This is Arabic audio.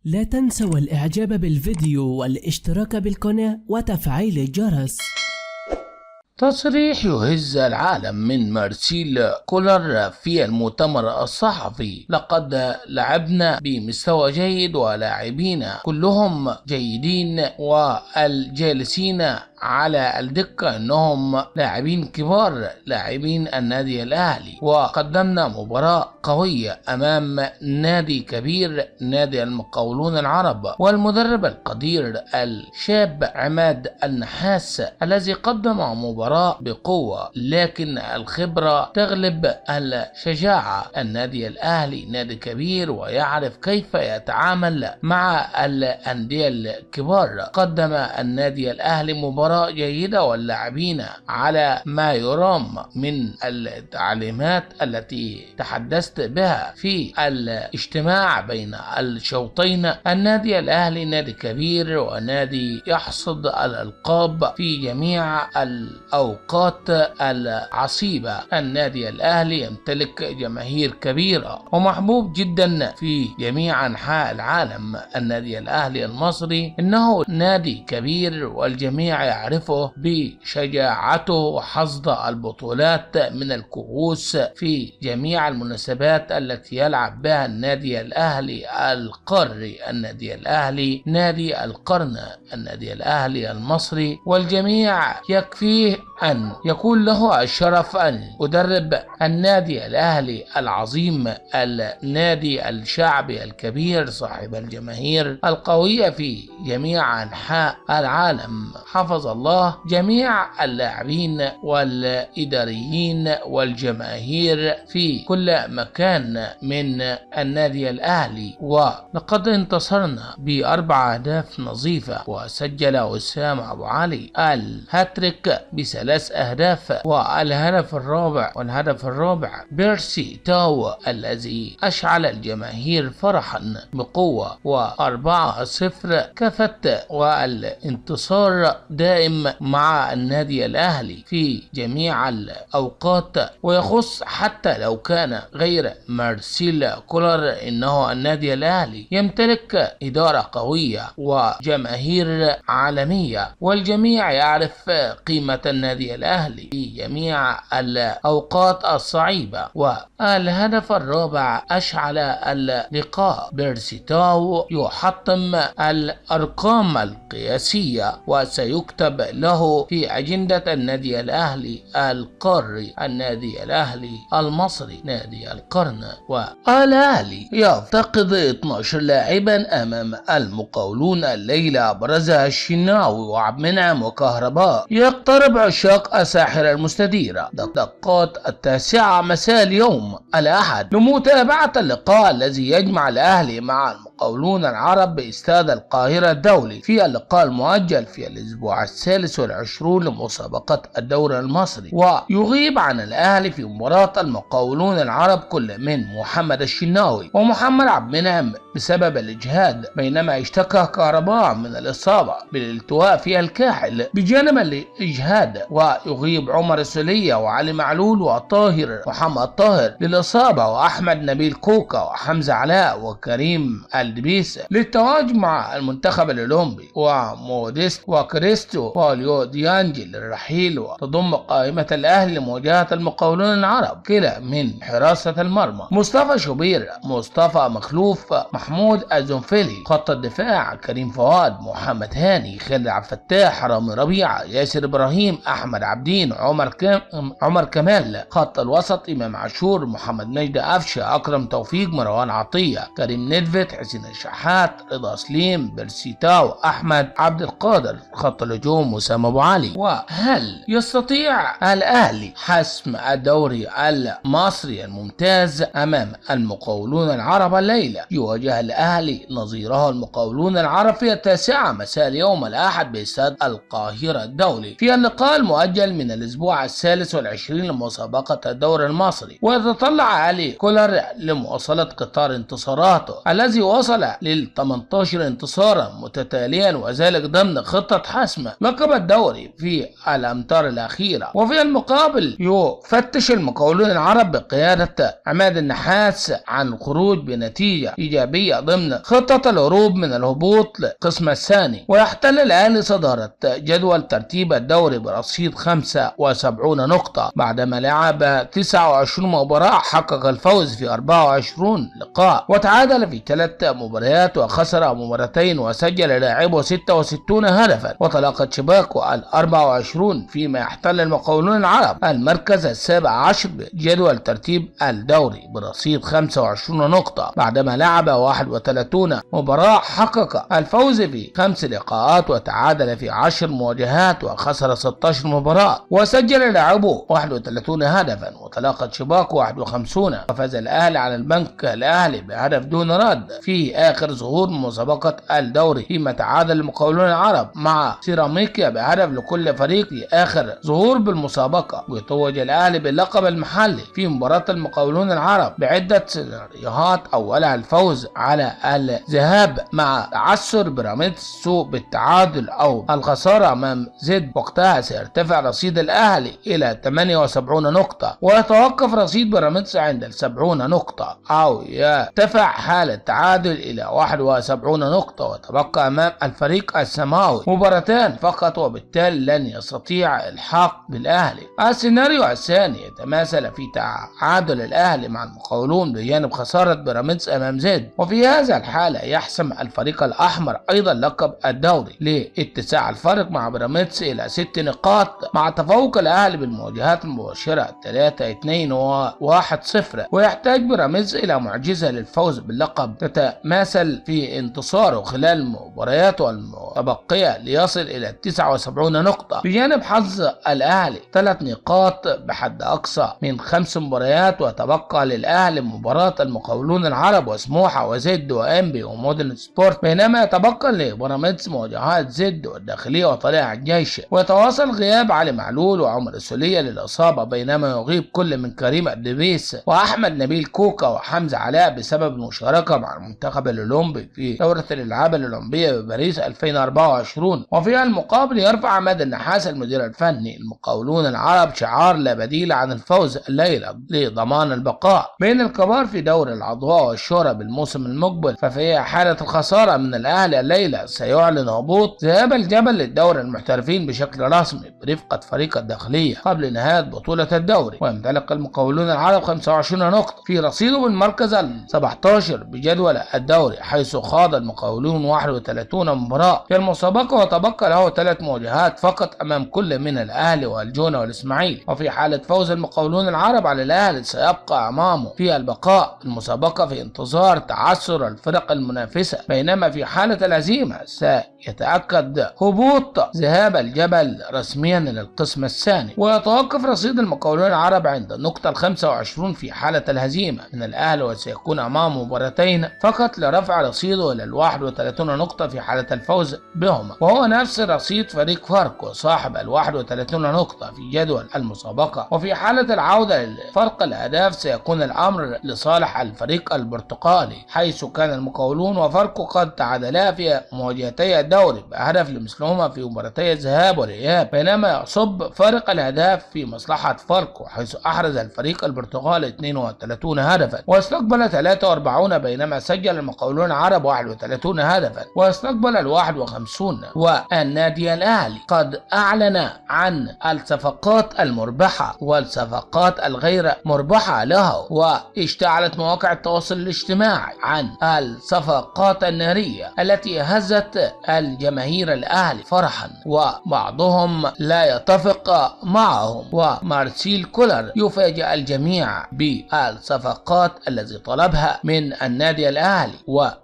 لا تنسوا الإعجاب بالفيديو والاشتراك بالقناة وتفعيل الجرس. تصريح يهز العالم من مارسيل كولر في المؤتمر الصحفي: لقد لعبنا بمستوى جيد ولاعبين كلهم جيدين والجالسين على الدكة انهم لاعبين كبار لاعبين النادي الاهلي، وقدمنا مباراة قوية امام نادي كبير نادي المقاولون العرب والمدرب القدير الشاب عماد النحاس الذي قدم مباراة بقوة، لكن الخبرة تغلب الشجاعة. النادي الاهلي نادي كبير ويعرف كيف يتعامل مع الاندية الكبار. قدم النادي الاهلي مباراة جيدة واللاعبين على ما يرام من التعليمات التي تحدثت بها في الاجتماع بين الشوطين. النادي الاهلي نادي كبير ونادي يحصد الالقاب في جميع الاوقات العصيبة. النادي الاهلي يمتلك جماهير كبيرة ومحبوب جدا في جميع انحاء العالم. النادي الاهلي المصري انه نادي كبير والجميع يعرفه بشجاعته وحصد البطولات من الكؤوس في جميع المناسبات التي يلعب بها النادي الأهلي القاري. النادي الأهلي نادي القرن، النادي الأهلي المصري، والجميع يكفيه أن يكون له الشرف أن يدرب النادي الأهلي العظيم، النادي الشعبي الكبير صاحب الجماهير القوية في جميع أنحاء العالم. حفظ الله جميع اللاعبين والإداريين والجماهير في كل مكان من النادي الأهلي. ولقد انتصرنا ب4 أهداف نظيفة، وسجل وسام أبو علي الهاتريك ب3 أهداف، والهدف الرابع بيرسي تاو الذي أشعل الجماهير فرحا بقوة. و4-0 كفت، والانتصار دائم مع النادي الأهلي في جميع الأوقات. ويخص حتى لو كان غير مارسيل كولر إنه النادي الأهلي يمتلك إدارة قوية وجماهير عالمية، والجميع يعرف قيمة النادي الأهلي في جميع الأوقات الصعيبة. والهدف الرابع أشعل اللقاء. بيرسيتاو يحطم الأرقام القياسية وسيكتب له في أجندة النادي الأهلي القاري، النادي الأهلي المصري، نادي القرن. والأهلي يفتقد 12 لاعبا أمام المقاولون الليلة، أبرزها الشناوي وعبد المنعم وكهرباء. يقترب عشاق الساحرة المستديرة دقات 9 مساء اليوم الأحد لمتابعة اللقاء الذي يجمع الأهلي مع المقاولون العرب باستاد القاهرة الدولي في اللقاء المؤجل في الأسبوع 23 لمسابقة الدوري المصري. ويغيب عن الأهلي في مباراة المقاولون العرب كل من محمد الشناوي ومحمد عبد المنعم بسبب الإجهاد، بينما اشتكى كهرباء من الإصابة بالالتواء في الكاحل بجانب الإجهاد. ويغيب عمر السولية وعلي معلول وطاهر محمد طاهر للإصابة، وأحمد نبيل كوكا وحمزة علاء وكريم الدبيس للتواجد مع المنتخب الأولمبي، وموديست وكريستو بوليو ديانجي للرحيل. وتضم قائمة الأهلي لمواجهة المقاولون العرب كلا من حراسة المرمى مصطفى شوبير، مصطفى مخلوف، محمود الزنفلي. خط الدفاع كريم فؤاد، محمد هاني، خالد عبد الفتاح، رامي ربيعة، ياسر إبراهيم، أحمد عبدين، عمر كمال. خط الوسط إمام عاشور، محمد مجدي قفشة، أكرم توفيق، مروان عطية، كريم ندفت، حسين الشحات، رضا سليم، بيرسيتاو، أحمد عبد القادر. خط الهجوم وسام أبو علي. وهل يستطيع الأهلي حسم الدوري المصري الممتاز أمام المقاولون العرب الليلة؟ يواجه الأهلي نظيره المقاولون العرب في 9 مساء اليوم الأحد باستاد القاهرة الدولي في اللقاء المؤجل من الأسبوع 23 لمسابقة الدوري المصري. ويتطلع علي كولر لمواصلة قطار انتصاراته الذي وصل ووصل لل 18 انتصارا متتاليا، وذلك ضمن خطة حسم لقب الدوري في الأمتار الأخيرة. وفي المقابل يفتش المقاولون العرب بقيادة عماد النحاس عن خروج بنتيجة إيجابية ضمن خطة الهروب من الهبوط للقسم الثاني، ويحتل الأهلي صدارة جدول ترتيب الدوري برصيد 75 نقطة بعدما لعب 29 مباراة، حقق الفوز في 24 لقاء وتعادل في 3 مباريات وخسر مباراتين، وسجل لاعبه 66 هدفا وتلقت شباكه 24، فيما يحتل المقاولون العرب المركز السابع عشر بجدول ترتيب الدوري برصيد 25 نقطة بعدما لعب 31 مباراة، حقق الفوز في 5 لقاءات وتعادل في 10 مواجهات وخسر 16 مباراة، وسجل لاعبه 31 هدفا وتلقت شباكه 51. وفاز الأهلي على البنك الأهلي بهدف دون رد في آخر ظهور مسابقة الدوري، فيما تعادل المقاولون العرب مع سيراميكا بهدف لكل فريق في آخر ظهور بالمسابقة. ويتوج الأهلي باللقب المحلي في مباراة المقاولون العرب بعدة سيناريوهات، أولها الفوز على الذهاب مع تعثر بيراميدز بالتعادل أو الخسارة أمام زد، وقتها سيرتفع رصيد الأهلي إلى 78 نقطة ويتوقف رصيد بيراميدز عند 70 نقطة، أو يرتفع حال التعادل إلى 71 نقطة وتبقى أمام الفريق السماوي مباراتان فقط، وبالتالي لن يستطيع الحاق بالأهلي. السيناريو الثاني يتماثل في تعادل الأهلي مع المقاولون بجانب خسارة بيراميدز أمام زد، وفي هذا الحالة يحسم الفريق الأحمر أيضا لقب الدوري لاتساع الفرق مع بيراميدز إلى 6 نقاط، مع تفوق الأهلي بالمواجهات المباشرة 3-2 و1-0، ويحتاج بيراميدز إلى معجزة للفوز باللقب تتماثل في انتصاره خلال مبارياته المتبقية ليصل إلى 79 نقطة، بجانب حظ الأهلي 3 نقاط بحد أقصى من 5 مباريات، وتبقى للأهلي مباراة المقاولون العرب وسموحة وزد وإنبي ومودرن سبورت، بينما يتبقى لبيراميدز مواجهات زد والداخلية وطلائع الجيش. ويتواصل غياب علي معلول وعمر السولية للإصابة، بينما يغيب كل من كريم الدبيس وأحمد نبيل كوكا وحمزة علاء بسبب المشاركة مع المنتخب الأولمبي في دورة الألعاب الأولمبية بباريس 2024. وفي المقابل يرفع عماد النحاس المدير الفني المقاولون العرب شعار لا بديل عن الفوز الليلة لضمان البقاء بين الكبار في دور الأضواء والشهرة بالموسم المقبل، ففي حالة الخسارة من الأهلي الليلة سيعلن هبوط ذهاب الجبل للدوري المحترفين بشكل رسمي برفقة فريق الداخلية قبل نهاية بطولة الدوري. ويمتلك المقاولون العرب 25 نقطة في رصيده بالمركز 17 بجدول الدوري، حيث خاض المقاولون 31 مباراة في المسابقة وتبقى له 3 مواجهات فقط أمام كل من الأهلي والجونة والإسماعيلي. وفي حالة فوز المقاولون العرب على الأهلي سيبقى أمامه في البقاء المسابقة في انتظار تعثر الفرق المنافسة، بينما في حالة الهزيمة سيتأكد هبوط ذهاب الجبل رسميا للقسم الثاني. ويتوقف رصيد المقاولون العرب عند النقطة 25 في حالة الهزيمة من الأهلي، وسيكون أمامه مباراتين فقط لرفع رصيده إلى 31 نقطة في حالة الفوز بهما، وهو نفس رصيد فريق فاركو صاحب 31 نقطة في جدول المسابقة. وفي حالة العودة لفرق الأهداف سيكون الأمر لصالح الفريق البرتقالي، حيث كان المقاولون وفاركو قد تعادلا في مواجهتي الدوري بهدف لمثلهما في مباراتي الذهاب والإياب، بينما يصب فارق الأهداف في مصلحة فاركو، حيث أحرز الفريق البرتغالي 32 هدفا واستقبل 43، بينما سجل المقاولون العرب 31 هدفا واستقبل 51. والنادي الأهلي قد أعلن عن الصفقات المربحة والصفقات الغير مربحة له، واشتعلت مواقع التواصل الاجتماعي عن الصفقات النارية التي هزت الجماهير الأهلي فرحا، وبعضهم لا يتفق معهم. ومارسيل كولر يفاجئ الجميع بالصفقات التي طلبها من النادي الأهلي،